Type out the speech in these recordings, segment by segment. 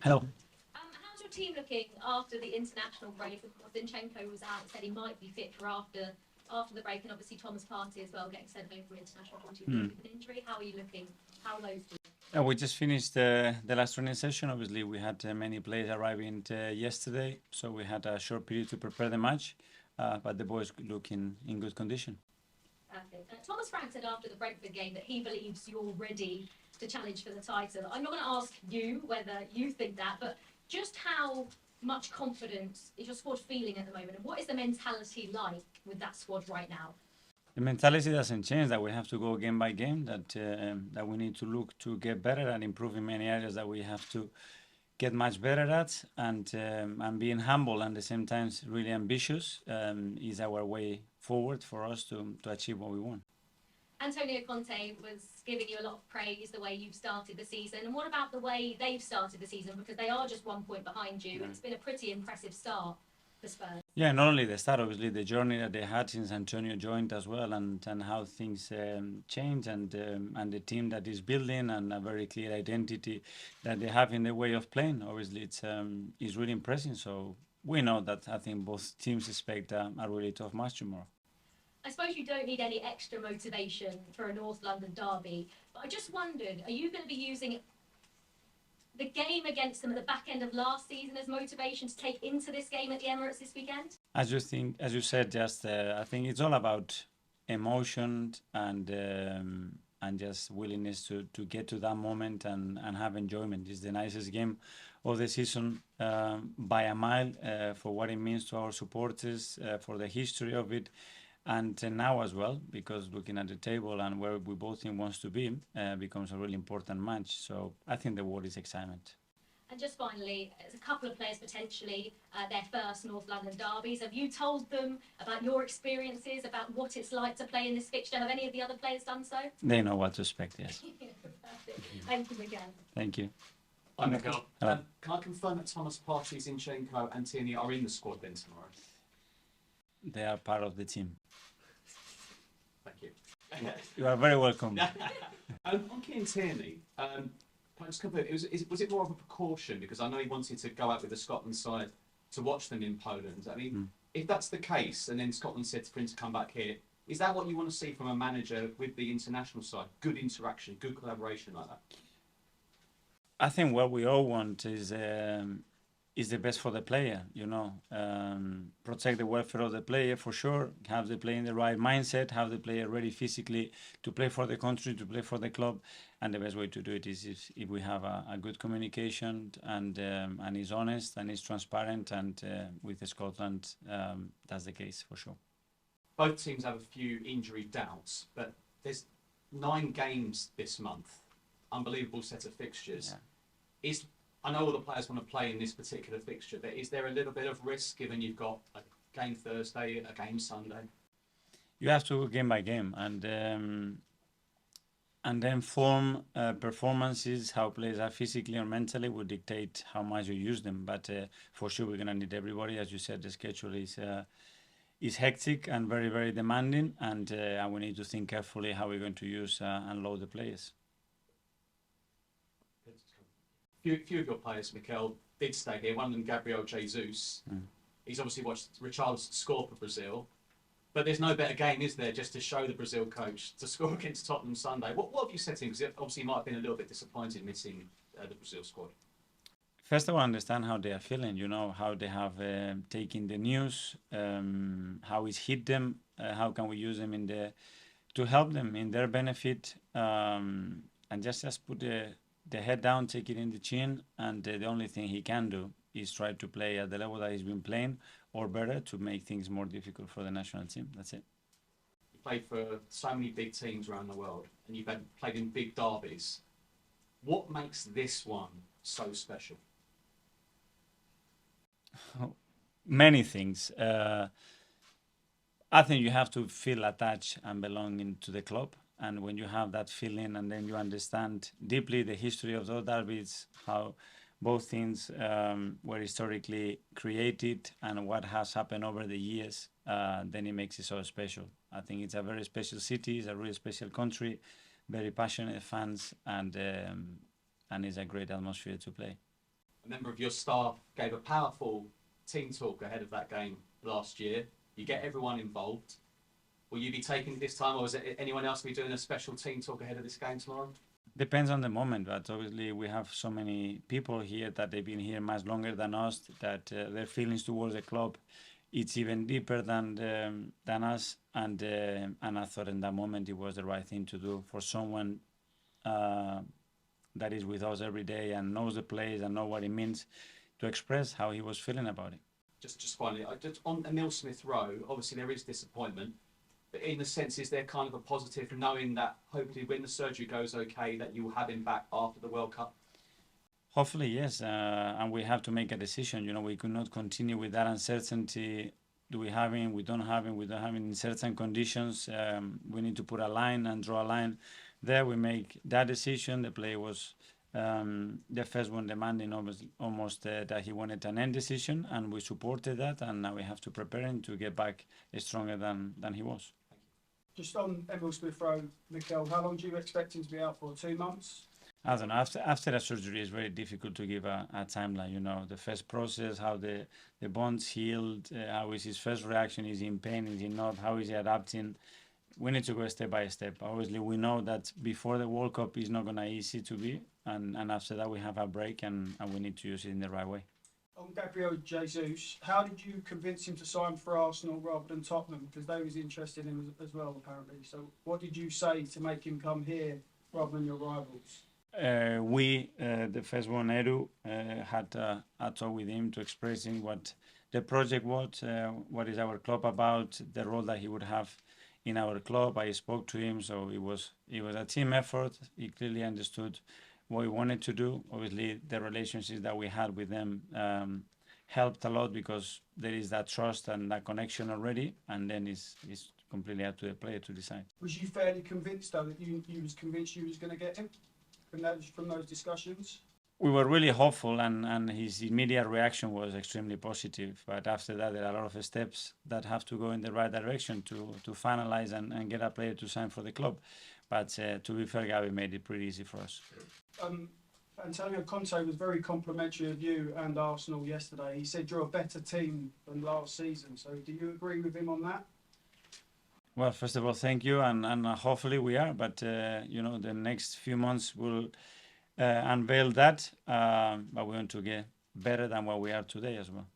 Hello. How's your team looking after the international break? Of course, Zinchenko was out, said he might be fit for after the break, and obviously Thomas Partey as well getting sent home for international duty with an injury. How are you looking? How are those two? We just finished the last training session. Obviously, we had many players arriving yesterday, so we had a short period to prepare the match, but the boys look in good condition. Perfect. Thomas Frank said after the Brentford game that he believes you're ready to challenge for the title. I'm not going to ask you whether you think that, but just how much confidence is your squad feeling at the moment, and what is the mentality like with that squad right now? The mentality doesn't change. That we have to go game by game. That we need to look to get better and improve in many areas that we have to get much better at, and being humble and at the same time really ambitious is our way forward for us to achieve what we want. Antonio Conte was giving you a lot of praise the way you've started the season. And what about the way they've started the season? Because they are just 1 point behind you. It's been a pretty impressive start for Spurs. Yeah, not only the start, obviously the journey that they had since Antonio joined as well, and how things change, and the team that is building, and a very clear identity that they have in the way of playing. Obviously, it's really impressive. So we know that I think both teams expect a really tough match tomorrow. I suppose you don't need any extra motivation for a North London derby, but I just wondered, are you going to be using the game against them at the back end of last season as motivation to take into this game at the Emirates this weekend? As you said, just I think it's all about emotion and just willingness to get to that moment and have enjoyment. It's the nicest game of the season by a mile for what it means to our supporters, for the history of it. And now as well, because looking at the table and where we both team wants to be becomes a really important match. So I think the word is excitement. And just finally, there's a couple of players potentially their first North London derbies. Have you told them about your experiences, about what it's like to play in this fixture? Have any of the other players done so? They know what to expect, yes. Thank you again. Thank you. Hi, Mikel. Hello. Can I confirm that Thomas Partey, Zinchenko and Tierney are in the squad then tomorrow? They are part of the team. Thank you. You are very welcome. On Kieran Tierney, can I just confirm, was it more of a precaution? Because I know he wanted to go out with the Scotland side to watch them in Poland. I mean, if that's the case, and then Scotland said for him to come back here, is that what you want to see from a manager with the international side? Good interaction, good collaboration like that? I think what we all want is the best for the player, protect the welfare of the player for sure, have the player in the right mindset, have the player ready physically to play for the country, to play for the club. And the best way to do it is if we have a good communication and is honest and is transparent, and with Scotland, that's the case for sure. Both teams have a few injury doubts, but there's 9 games this month, unbelievable set of fixtures. Yeah. I know all the players want to play in this particular fixture, but is there a little bit of risk given you've got a game Thursday, a game Sunday? You have to go game by game, and then form performances, how players are physically or mentally will dictate how much you use them. But for sure, we're gonna need everybody. As you said, the schedule is hectic and very, very demanding, and we need to think carefully how we're going to use and load the players. Few of your players, Mikel, did stay here. One of them, Gabriel Jesus. He's obviously watched Richarlison score for Brazil. But there's no better game, is there, just to show the Brazil coach to score against Tottenham Sunday? What have you said to him? Because obviously he might have been a little bit disappointed missing the Brazil squad. First of all, understand how they are feeling, how they have taken the news, how it's hit them, how can we use them to help them in their benefit, and just put the head down, take it in the chin, and the only thing he can do is try to play at the level that he's been playing or better to make things more difficult for the national team. That's it. You played for so many big teams around the world, and you've played in big derbies. What makes this one so special? Many things. I think you have to feel attached and belonging to the club. And when you have that feeling, and then you understand deeply the history of those derbies, how both things were historically created and what has happened over the years, then it makes it so special. I think it's a very special city, it's a really special country, very passionate fans, and it's a great atmosphere to play. A member of your staff gave a powerful team talk ahead of that game last year. You get everyone involved. Will you be taking it this time, or is it anyone else be doing a special team talk ahead of this game tomorrow? Depends on the moment, but obviously we have so many people here that they've been here much longer than us, that their feelings towards the club, it's even deeper than us. And I thought in that moment it was the right thing to do for someone that is with us every day and knows the place and know what it means, to express how he was feeling about it. Just finally, just on Emil Smith Rowe, obviously there is disappointment, but in a sense, is there kind of a positive knowing that hopefully when the surgery goes okay, that you will have him back after the World Cup? Hopefully, yes. And we have to make a decision. You know, we could not continue with that uncertainty. Do we have him? We don't have him. We don't have him in certain conditions. We need to put a line and draw a line. There we make that decision. The player was the first one demanding almost that he wanted an end decision, and we supported that. And now we have to prepare him to get back stronger than he was. Just on Emil Smith Rowe, Mikel, how long do you expect him to be out for? 2 months? I don't know. After a surgery, it's very difficult to give a timeline. You know, the first process, how the bones healed, how is his first reaction? Is he in pain? Is he not? How is he adapting? We need to go step by step. Obviously, we know that before the World Cup is not going to be easy to be, and after that we have a break, and we need to use it in the right way. On Gabriel Jesus, how did you convince him to sign for Arsenal rather than Tottenham? Because they was interested in him as well, apparently. So what did you say to make him come here rather than your rivals? The first one, Edu, had a talk with him to express him what the project was, what is our club about, the role that he would have in our club. I spoke to him, so it was a team effort. He clearly understood what we wanted to do. Obviously, the relationships that we had with them helped a lot, because there is that trust and that connection already, and then it's completely up to the player to decide. Was you fairly convinced, though, that you was convinced you was going to get him from those discussions? We were really hopeful, and his immediate reaction was extremely positive. But after that, there are a lot of steps that have to go in the right direction to finalize and get a player to sign for the club. But to be fair, Gabi made it pretty easy for us. Antonio Conte was very complimentary of you and Arsenal yesterday. He said you're a better team than last season. So do you agree with him on that? Well, first of all, thank you, and hopefully we are. But you know, the next few months will unveil that. But we want to get better than what we are today as well.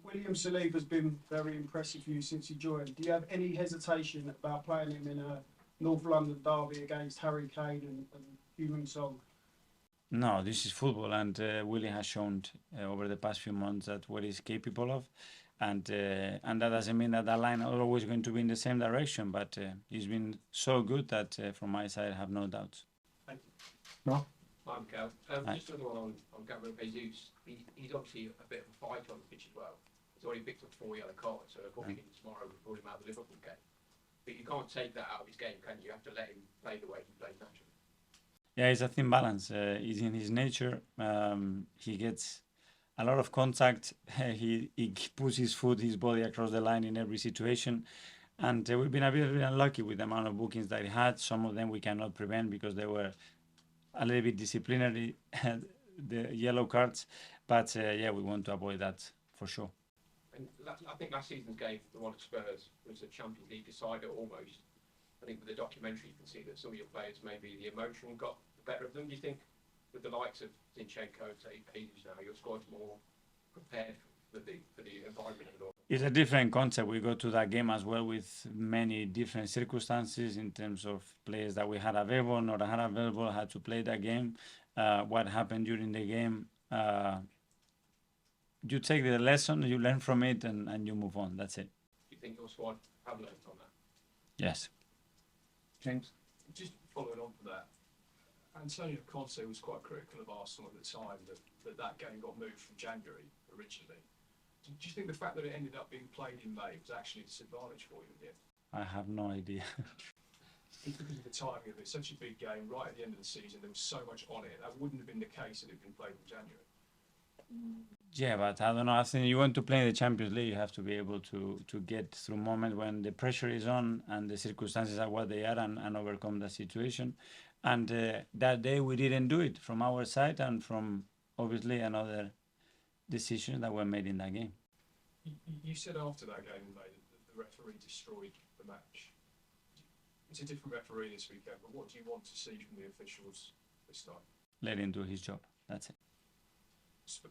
William Saliba's been very impressive for you since he joined. Do you have any hesitation about playing him in a North London derby against Harry Kane and Heung-min Son? No, this is football, and Willie has shown over the past few months that what he's capable of, and that doesn't mean that line is always going to be in the same direction, but he's been so good that from my side I have no doubts. Thank you. Hi, Mikel. Hi. Just another one on Gabriel Jesus. He's obviously a bit of a fighter on the pitch as well. He's already picked up 4 yellow cards, so hopefully tomorrow we'll rule him out of the Liverpool game. But you can't take that out of his game, can you? You have to let him play the way he plays naturally. Yeah, it's a thin balance. He's in his nature. He gets a lot of contact. He puts his body across the line in every situation. And we've been a bit unlucky with the amount of bookings that he had. Some of them we cannot prevent because they were a little bit disciplinary, the yellow cards. But yeah, we want to avoid that for sure. And I think last season's game, the one at Spurs, was a Champions League decider almost. I think with the documentary you can see that some of your players, maybe the emotion got the better of them. Do you think with the likes of Zinchenko, say, Jesus now, your squad's more prepared for the environment and all? It's a different concept. We go to that game as well with many different circumstances in terms of players that we had available, not had available, had to play that game. What happened during the game. You take the lesson, you learn from it, and you move on. That's it. Do you think your squad have learned from that? Yes. James? Just following on from that, Antonio Conte was quite critical of Arsenal at the time that game got moved from January originally. Do you think the fact that it ended up being played in May was actually a disadvantage for you in the end? I have no idea. Because of the timing of it, such a big game right at the end of the season, there was so much on it. That wouldn't have been the case had it been played in January. Yeah, but I don't know. I think you want to play in the Champions League, you have to be able to get through moments when the pressure is on and the circumstances are what they are, and overcome the situation. And that day we didn't do it from our side and from obviously another decisions that were made in that game. You said after that game, mate, that the referee destroyed the match. It's a different referee this weekend, but what do you want to see from the officials this time? Let him do his job. That's it.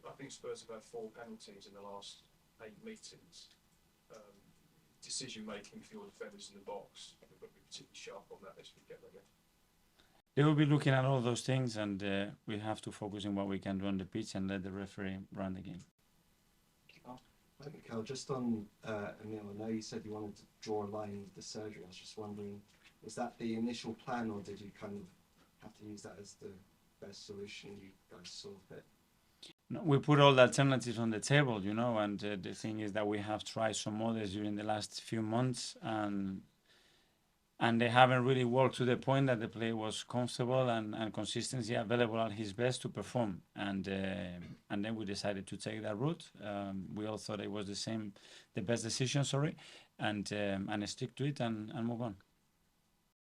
I think Spurs have had 4 penalties in the last 8 meetings. Decision making for your defenders in the box, they've got to be particularly sharp on that this weekend, I guess. They will be looking at all those things, and we have to focus on what we can do on the pitch and let the referee run the game. Hi, Mikel, just on Emil, I know you said you wanted to draw a line with the surgery. I was just wondering, was that the initial plan, or did you kind of have to use that as the best solution you guys saw fit? No, we put all the alternatives on the table, you know, and the thing is that we have tried some others during the last few months, and they haven't really worked to the point that the player was comfortable and consistency available at his best to perform. And then we decided to take that route. We all thought it was the best decision, and stick to it and move on.